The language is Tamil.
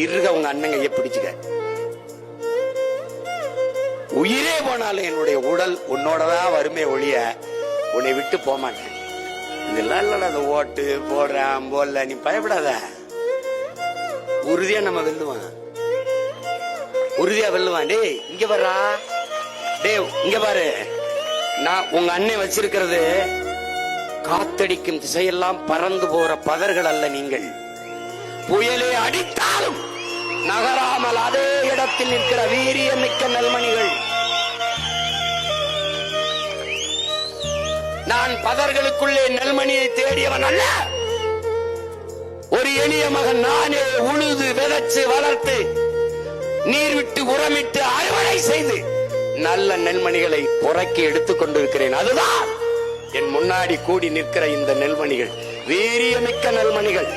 இருக உங்க அண்ணங்க பிடிச்சுக்க. உயிரே போனாலும் என்னுடைய உடல் உன்னோடதான் வருமே ஒழிய உன்னை விட்டு போக மாட்டேன். இதெல்லாம் இல்லடா அந்த ஓட்டு போடுறான் போடல, நீ பயப்படாத. உறுதியா நம்ம வெல்லுவான், உறுதியா வெல்லுவான். டேய் இங்க வர்றா, டேய் இங்க பாரு. நான் உங்க அண்ணன் வச்சிருக்கிறது காத்தடிக்கும் திசையெல்லாம் பறந்து போற பதர்கள் அல்ல. நீங்கள் புயலே அடித்தாலும் நகராமல் அதே இடத்தில் நிற்கிற வீரியமிக்க நல்மணிகள். நான் பதர்களுக்குள்ளே நெல்மணியை தேடியவன் அல்ல. ஒரு எளிய மகன் நானே உழுது விதைச்சு வளர்த்து நீர் விட்டு உரமிட்டு அறுவடை செய்து நல்ல நெல்மணிகளை புறக்கி எடுத்துக் கொண்டிருக்கிறேன். அதுதான் என் முன்னாடி கூடி நிற்கிற இந்த நெல்மணிகள், வீரியமிக்க நெல்மணிகள்.